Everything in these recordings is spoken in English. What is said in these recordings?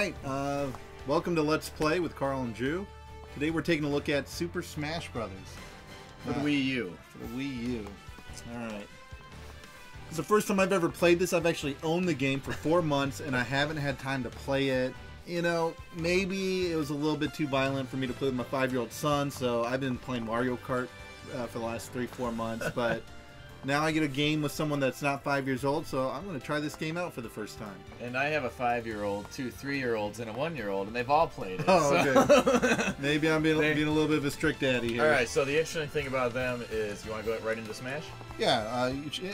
Alright, welcome to Let's Play with Carl and Drew. Today we're taking a look at Super Smash Brothers. For the Wii U. For the Wii U. Alright. It's the first time I've ever played this. I've actually owned the game for 4 months and I haven't had time to play it. You know, maybe it was a little bit too violent for me to play with my 5-year-old son, so I've been playing Mario Kart for the last 3-4 months, but now I get a game with someone that's not 5 years old, so I'm going to try this game out for the first time. And I have a 5-year-old, 2 3-year-olds, and a 1-year-old, and they've all played it. Oh, so. okay. Maybe I'm being a little bit of a strict daddy here. Alright, so the interesting thing about them is, you want to go right into Smash? Yeah,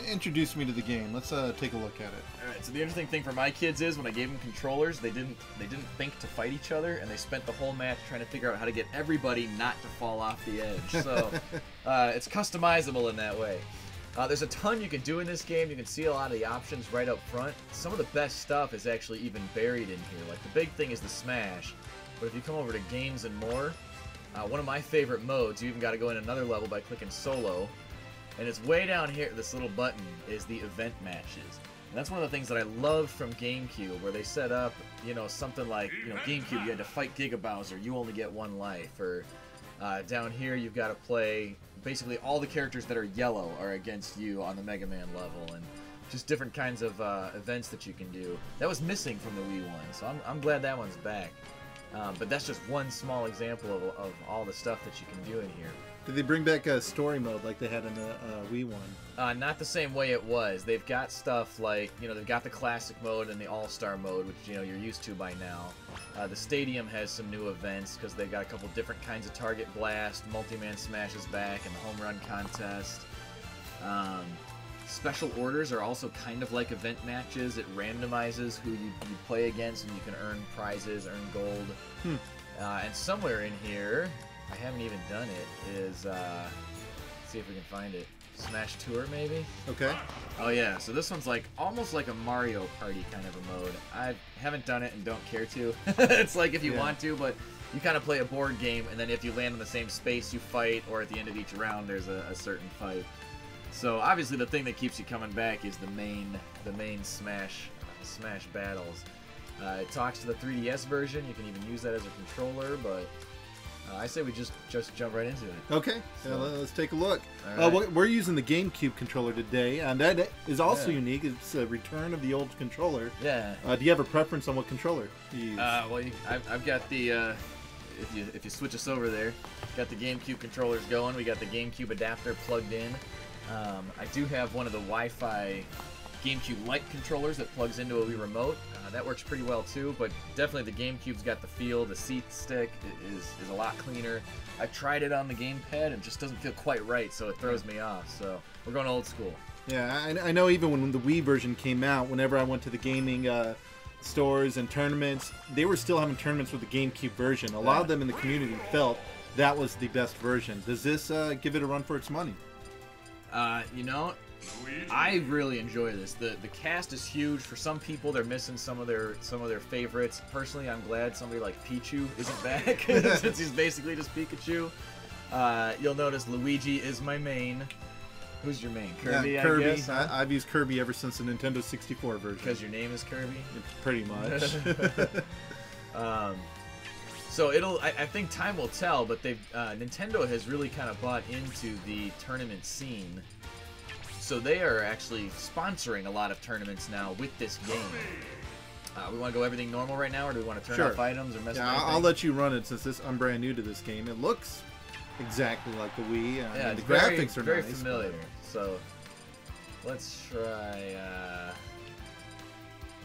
introduce me to the game. Let's take a look at it. Alright, so the interesting thing for my kids is, when I gave them controllers, they didn't think to fight each other, and they spent the whole match trying to figure out how to get everybody not to fall off the edge. So, it's customizable in that way. There's a ton you can do in this game. You can see a lot of the options right up front. Some of the best stuff is actually even buried in here. Like, the big thing is the Smash. But if you come over to Games and More, one of my favorite modes, you even got to go in another level by clicking Solo. And it's way down here, this little button, is the event matches. And that's one of the things that I love from GameCube, where they set up, you know, something like, you know, GameCube, you had to fight Giga Bowser, you only get 1 life. Or down here, you've got to play... Basically, all the characters that are yellow are against you on the Mega Man level, and just different kinds of events that you can do. That was missing from the Wii one, so I'm glad that one's back. But that's just one small example of all the stuff that you can do in here. Did they bring back a story mode like they had in the Wii one? Not the same way it was. They've got stuff like, you know, they've got the classic mode and the all-star mode, which, you know, you're used to by now. The stadium has some new events because they've got a couple different kinds of target blast, multi-man smashes back, and the home run contest. Special orders are also kind of like event matches. It randomizes who you play against, and you can earn prizes, earn gold. And somewhere in here, I haven't even done it, is, let's see if we can find it. Smash Tour, maybe? Okay. Oh yeah, so this one's like almost like a Mario Party kind of a mode. I haven't done it and don't care to. It's like if you want to, but you kind of play a board game, and then if you land in the same space, you fight, or at the end of each round, there's a certain fight. So obviously the thing that keeps you coming back is the main Smash battles. It talks to the 3DS version. You can even use that as a controller, but I say we just jump right into it. Okay, So, let's take a look. right. We're using the GameCube controller today, and that is also unique. It's a return of the old controller. Yeah. Do you have a preference on what controller you use? Well, I've got the, if you switch us over there, got the GameCube controllers going. We got the GameCube adapter plugged in. I do have one of the Wi-Fi GameCube Lite controllers that plugs into a Wii remote. That works pretty well too, but definitely the GameCube's got the feel. The seat stick is a lot cleaner. I've tried it on the gamepad and it just doesn't feel quite right, so it throws me off. So we're going old school. Yeah, I know even when the Wii version came out, whenever I went to the gaming stores and tournaments, they were still having tournaments with the GameCube version. A lot of them in the community felt that was the best version. Does this give it a run for its money? You know, I really enjoy this. The cast is huge. For some people, they're missing some of their favorites. Personally, I'm glad somebody like Pichu isn't back since he's basically just Pikachu. You'll notice Luigi is my main. Who's your main? Kirby, Yeah, Kirby. I guess. Huh? I've used Kirby ever since the Nintendo 64 version. Because your name is Kirby? Pretty much. So I think time will tell, but Nintendo has really kind of bought into the tournament scene. So they are actually sponsoring a lot of tournaments now with this game. We want to go everything normal right now, or do we want to turn off items or mess with anything? I'll let you run it since I'm brand new to this game. It looks exactly like the Wii. Yeah, the graphics are very nice, familiar. So let's try.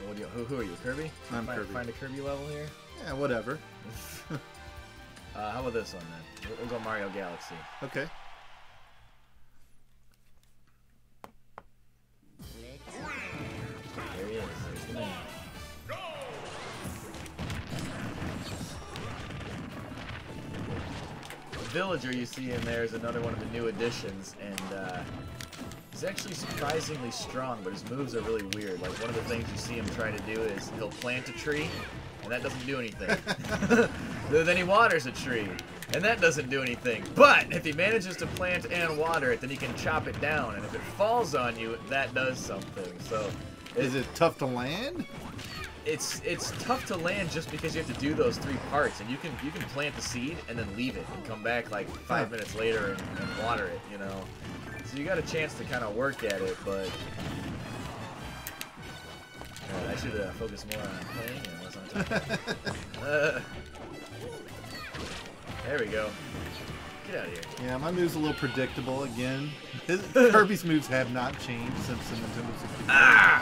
Who are you, Kirby? I'm Kirby. Find a Kirby level here. Yeah, whatever. How about this one then? We'll go Mario Galaxy. Okay. There he is. There's the man. The villager you see in there is another one of the new additions, and he's actually surprisingly strong, but his moves are really weird. Like, one of the things you see him try to do is he'll plant a tree, and that doesn't do anything. Then he waters a tree, and that doesn't do anything. But if he manages to plant and water it, then he can chop it down, and if it falls on you, that does something. So Is it tough to land? it's tough to land just because you have to do those 3 parts, and you can plant the seed and then leave it and come back like 5 minutes later and water it, you know. So you got a chance to kind of work at it, but I should focus more on playing and less on talking. There we go. Get out of here. Yeah, my move's a little predictable again. Kirby's moves have not changed since the Nintendo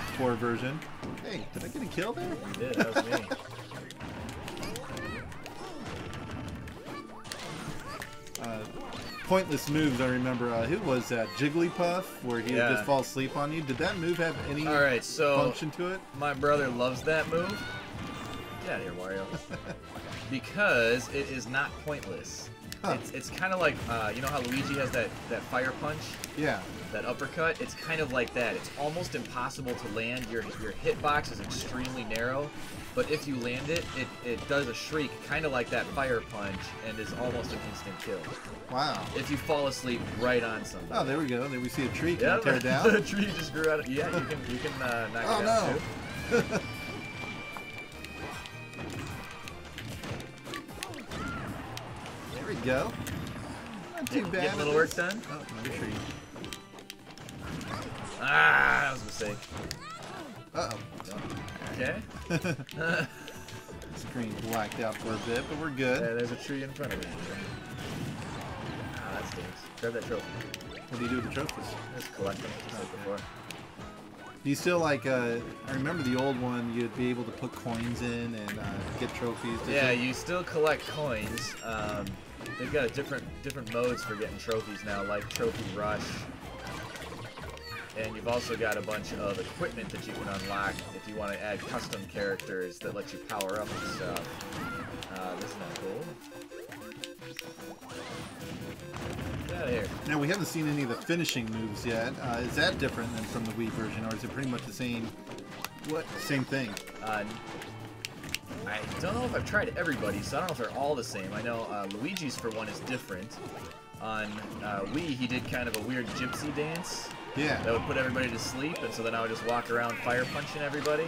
64 version. Hey, did I get a kill there? You did, that was me. Pointless moves, I remember. Who was that? Jigglypuff, where he would just fall asleep on you. Did that move have any function to it? My brother loves that move. Get out of here, Wario. Because it is not pointless. Huh. It's kind of like, you know how Luigi has that fire punch? Yeah. That uppercut? It's kind of like that. It's almost impossible to land. Your hitbox is extremely narrow, but if you land it, it does a shriek, kind of like that fire punch, and is almost an instant kill. Wow. If you fall asleep right on somebody. Oh, there we go. There we see a tree. Can we tear it down? The tree just grew out of... Yeah, you can knock it down, too. There we go. Not too bad. Getting a little work done? Oh, another tree. Ah, that was a mistake. Uh-oh. Okay. Screen blacked out for a bit, but we're good. Yeah, there's a tree in front of me. Ah, that stinks. Grab that trophy. What do you do with the trophies? Just collect them, just like before. Do you still like, I remember the old one, you'd be able to put coins in and get trophies. Yeah, you still collect coins. They've got different modes for getting trophies now, like Trophy Rush. And you've also got a bunch of equipment that you can unlock if you want to add custom characters that let you power up and stuff. This is not cool. Get out of here. Now, we haven't seen any of the finishing moves yet. Is that different than from the Wii version, or is it pretty much the same? Same thing? I don't know if I've tried everybody, so I don't know if they're all the same. I know Luigi's, for one, is different. On Wii, he did kind of a weird gypsy dance. Yeah. That would put everybody to sleep, and so then I would just walk around fire punching everybody.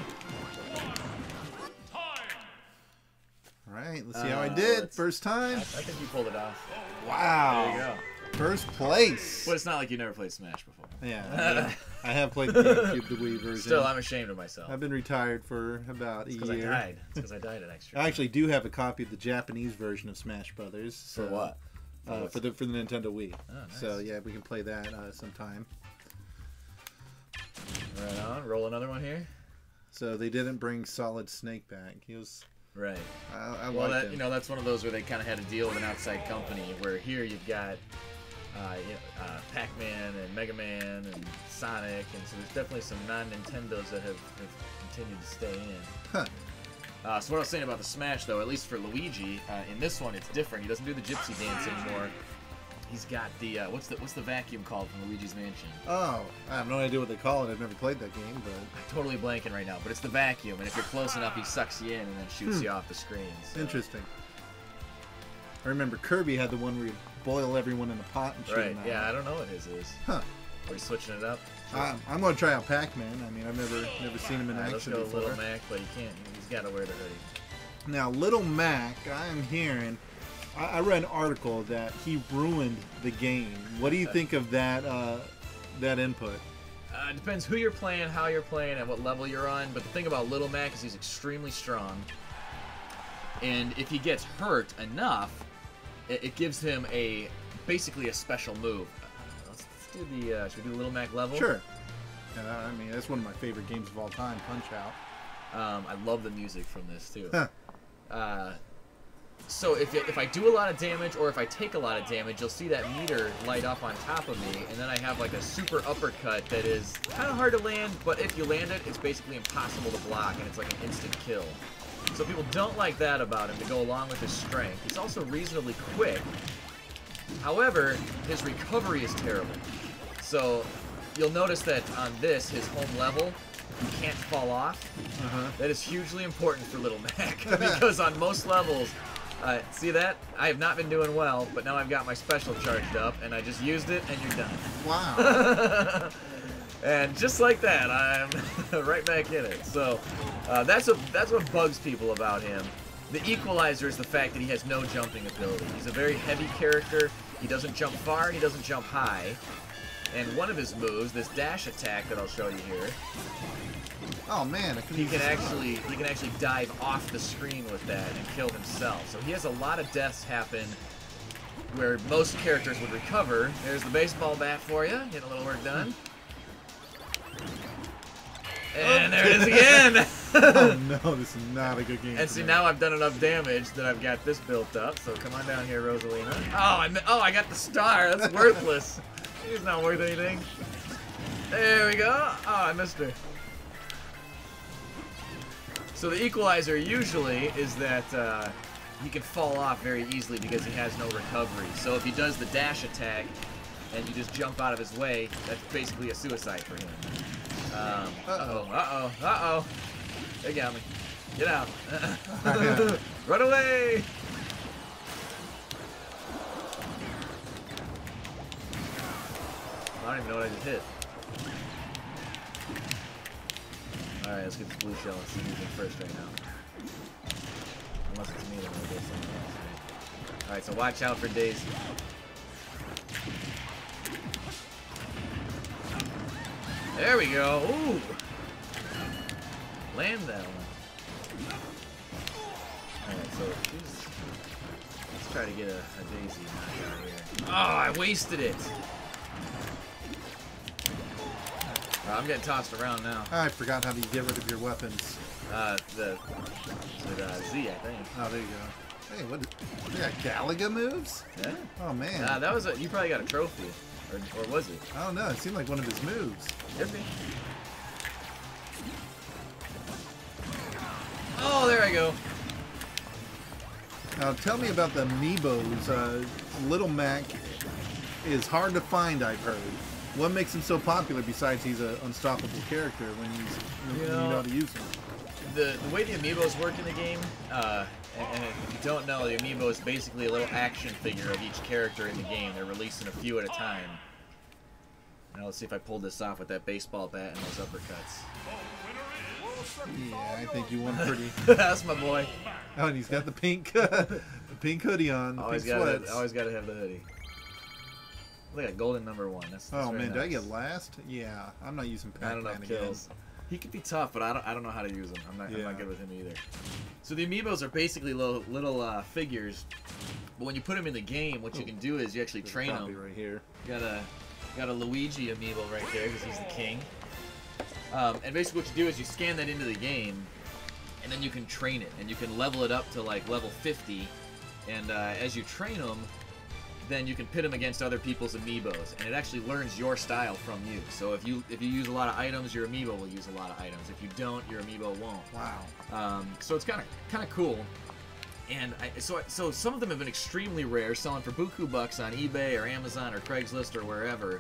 Alright, let's see how I did. First time. I think you pulled it off. Wow. There you go. First place. But it's not like you never played Smash before. Yeah, I have played the GameCube, the Wii version. Still, I'm ashamed of myself. I've been retired for about a year. It's because I died an extra. I actually do have a copy of the Japanese version of Smash Brothers. So, for what? For the Nintendo Wii. Oh, nice. So yeah, we can play that sometime. Right on. Roll another one here. So they didn't bring Solid Snake back. He was right. I well, liked him. that's one of those where they kind of had to deal with an outside company. Where here you've got Pac-Man and Mega Man and Sonic, and so there's definitely some non-Nintendos that have continued to stay in. Huh. So what I was saying about the Smash, though, at least for Luigi, in this one it's different. He doesn't do the gypsy dance anymore. He's got the what's the vacuum called from Luigi's Mansion? Oh, I have no idea what they call it. I've never played that game, but I'm totally blanking right now. But it's the vacuum, and if you're close enough, he sucks you in and then shoots you off the screen. So. Interesting. I remember Kirby had the one where you boil everyone in a pot and shoot them out. Yeah, I don't know what his is. Huh. Are we switching it up? I'm going to try out Pac-Man. I mean, I've never seen him in action let's go before. Little Mac, but he can't. He's got to wear the hoodie. Now, Little Mac, I am hearing... I read an article that he ruined the game. What do you think of that that input? It depends who you're playing, how you're playing, and what level you're on. But the thing about Little Mac is he's extremely strong. And if he gets hurt enough, it gives him basically a special move. Let's do the... should we do Little Mac level? Sure. I mean, that's one of my favorite games of all time, Punch-Out. I love the music from this, too. Huh. So if I do a lot of damage, or if I take a lot of damage, you'll see that meter light up on top of me, and then I have like a super uppercut that is kind of hard to land, but if you land it, it's basically impossible to block, and it's like an instant kill. So people don't like that about him to go along with his strength. He's also reasonably quick. However, his recovery is terrible. So you'll notice that on this, his home level, you can't fall off. That is hugely important for Little Mac, because on most levels... see that? I have not been doing well, but now I've got my special charged up, and I just used it, and you're done. Wow. And just like that, I'm right back in it. So that's what bugs people about him. The equalizer is the fact that he has no jumping ability. He's a very heavy character. He doesn't jump far and he doesn't jump high. And one of his moves, this dash attack that I'll show you here, oh man, he can actually dive off the screen with that and kill himself. So he has a lot of deaths happen where most characters would recover. There's the baseball bat for you, getting a little work done. And there it is again! Oh no, this is not a good game. And see, now I've done enough damage that I've got this built up. So come on down here, Rosalina. Oh, I got the star. That's worthless. She's not worth anything. There we go. Oh, I missed her. So the equalizer usually is that he can fall off very easily because he has no recovery. So if he does the dash attack and you just jump out of his way, that's basically a suicide for him. Uh-oh. They got me. Get out. Run away! I don't even know what I just hit. Alright, let's get the blue shell and see who's in first right now. Unless it's me, then we'll go somewhere else. Right? Alright, so watch out for Daisy. There we go. Ooh! Land that one. Alright, so let's try to get a Daisy knockout here. Oh, I wasted it! I'm getting tossed around now. I forgot how to get rid of your weapons. With Z, I think. Oh, there you go. Hey, what? They got Galaga moves? Yeah. Oh man. That was you probably got a trophy, or was it? I don't know. It seemed like one of his moves. Could be. Oh, there I go. Now tell me about the amiibos. Little Mac is hard to find, I've heard. What makes him so popular besides he's an unstoppable character when you know how to use him? The way the amiibos work in the game, and if you don't know, the amiibo is basically a little action figure of each character in the game. They're releasing a few at a time. Now let's see if I pull this off with that baseball bat and those uppercuts. Yeah, I think you won pretty. That's my boy. Oh, and he's got the pink, pink hoodie on. Always pink gotta sweats. have the hoodie. Look at golden #1. That's oh man, nice. did I get last? Yeah, I'm not using Pac-Man Not enough again. kills. He could be tough, but I don't know how to use him. I'm not good with him either. So the amiibos are basically little figures, but when you put them in the game, what you can do is you actually train them. Right here. Got a Luigi amiibo right there because he's the king. And basically what you do is you scan that into the game, and then you can train it, and you can level it up to like level 50. And as you train them, then you can pit them against other people's amiibos, and it actually learns your style from you. So if you use a lot of items, your amiibo will use a lot of items. If you don't, your amiibo won't. Wow. So it's kind of cool. And so some of them have been extremely rare, selling for buku bucks on eBay or Amazon or Craigslist or wherever.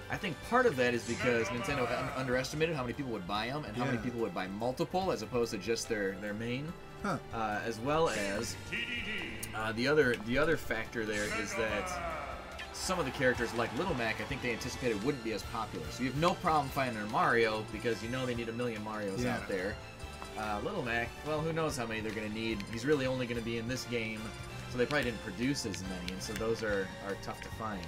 I think part of that is because Nintendo underestimated how many people would buy them and how many people would buy multiple as opposed to just their main. Huh. As well as the other factor there is that some of the characters like Little Mac, I think they anticipated wouldn't be as popular. So you have no problem finding a Mario because you know they need a million Marios out there. Little Mac, well, who knows how many they're going to need. He's really only going to be in this game, so they probably didn't produce as many, and so those are tough to find.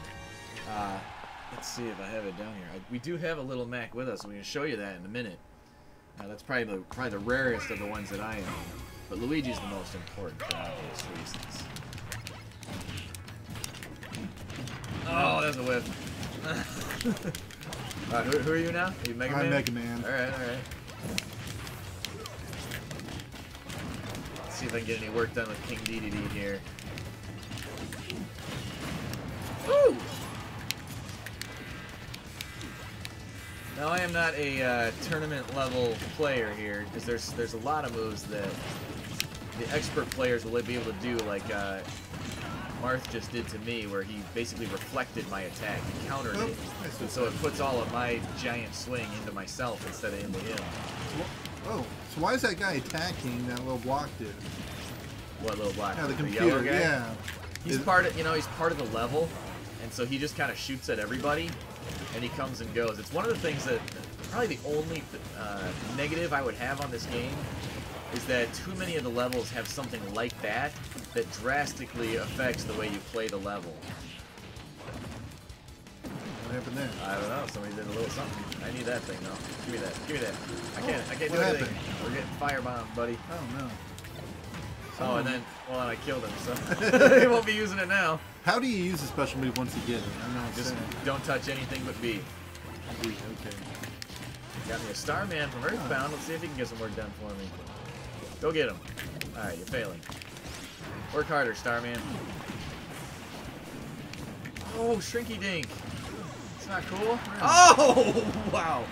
Let's see if I have it down here. We do have a Little Mac with us, so we can show you that in a minute. That's probably the rarest of the ones that I own. But Luigi's the most important for obvious reasons. Oh, there's a whiff. Who are you now? Are you Mega Man? I'm Mega Man. Alright. Let's see if I can get any work done with King DDD here. Woo! Now I am not a tournament level player here because there's a lot of moves that the expert players will be able to do, like Marth just did to me, where he basically reflected my attack, he countered it, and so it puts all of my giant swing into myself instead of into him. Oh, so why is that guy attacking that little block dude? What little block? Yeah, the computer. Yellow guy? Yeah. He's part of the level, and so he just kind of shoots at everybody. and he comes and goes. It's one of the things that probably the only negative I would have on this game is that too many of the levels have something like that that drastically affects the way you play the level. What happened there? I don't know. Somebody did a little something. I need that thing though. Give me that. Give me that. I can't do what anything. happened? We're getting firebombed, buddy. Oh no. Oh, and then, well, I killed him, so he won't be using it now. How do you use a special move once you get it? I don't know. Just don't touch anything but B. Okay. Got me a Starman from Earthbound. Let's see if he can get some work done for me. Go get him. Alright, you're failing. Work harder, Starman. Oh, Shrinky Dink. It's not cool. Oh, wow.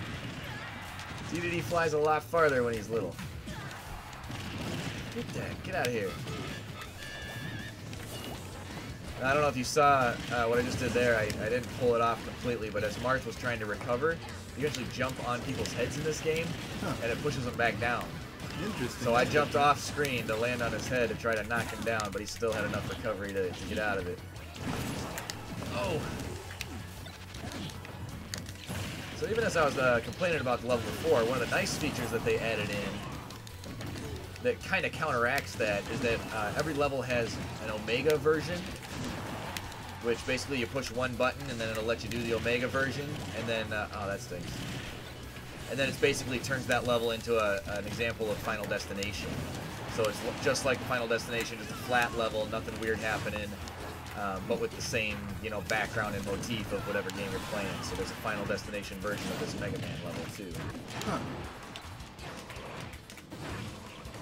DDD flies a lot farther when he's little. Get that. Get out of here. I don't know if you saw what I just did there. I didn't pull it off completely, but as Marth was trying to recover, you actually jump on people's heads in this game, and it pushes them back down. Interesting. So I jumped off screen to land on his head to try to knock him down, but he still had enough recovery to get out of it. Oh! So even as I was complaining about the level before, one of the nice features that they added in that kind of counteracts that is that every level has an Omega version, which basically you push one button and then it'll let you do the Omega version, and then, oh, that stinks. And then it basically turns that level into an example of Final Destination. So it's just like Final Destination, just a flat level, nothing weird happening, but with the same, you know, background and motif of whatever game you're playing. So there's a Final Destination version of this Mega Man level too. Huh.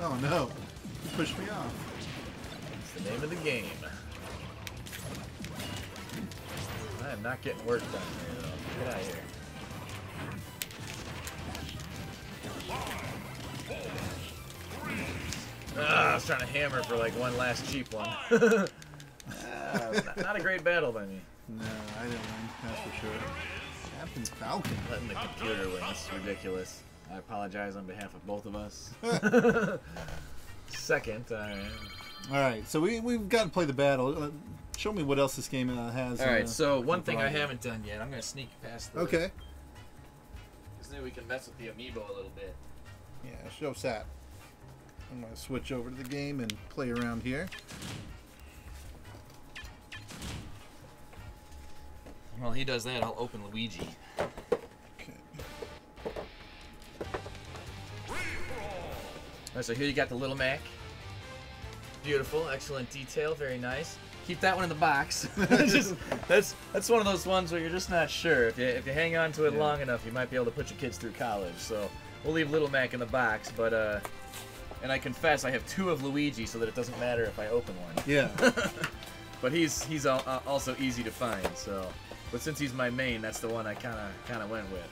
Oh no, you pushed me off. It's the name of the game. I am not getting work done here, though. Get out of here. I was trying to hammer for like one last cheap one. Not a great battle by me. No, I didn't win, that's for sure. Captain Falcon. Letting the computer win. This is ridiculous. I apologize on behalf of both of us. Second, Alright, so we've got to play the battle. Show me what else this game has. Alright, so one thing I haven't done yet, I'm going to sneak past this. Okay. Because then we can mess with the amiibo a little bit. Yeah, show Sat. I'm going to switch over to the game and play around here. While he does that, I'll open Luigi. Okay. Alright, so here you got the Little Mac. Beautiful, excellent detail, very nice. Keep that one in the box. that's one of those ones where you're just not sure. If you hang on to it long enough, you might be able to put your kids through college. So we'll leave Little Mac in the box, but and I confess I have two of Luigi, so that it doesn't matter if I open one. Yeah. But he's also easy to find. So, but since he's my main, that's the one I kind of went with.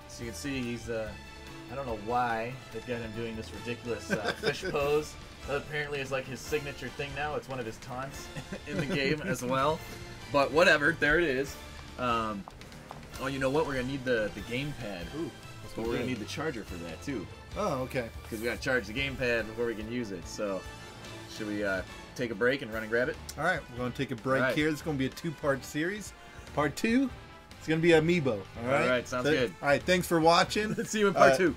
So you can see he's I don't know why they've got him doing this ridiculous fish pose. That apparently is like his signature thing now. It's one of his taunts in the game as well. But whatever, there it is. Oh, you know what? We're gonna need the gamepad. Ooh, but we're gonna need the charger for that too. Oh, okay. Because we gotta charge the gamepad before we can use it. So, should we take a break and run and grab it? All right, we're going to take a break here. This is going to be a two-part series. Part 2, it's going to be Amiibo. All right, sounds good. All right, thanks for watching. See you in part 2.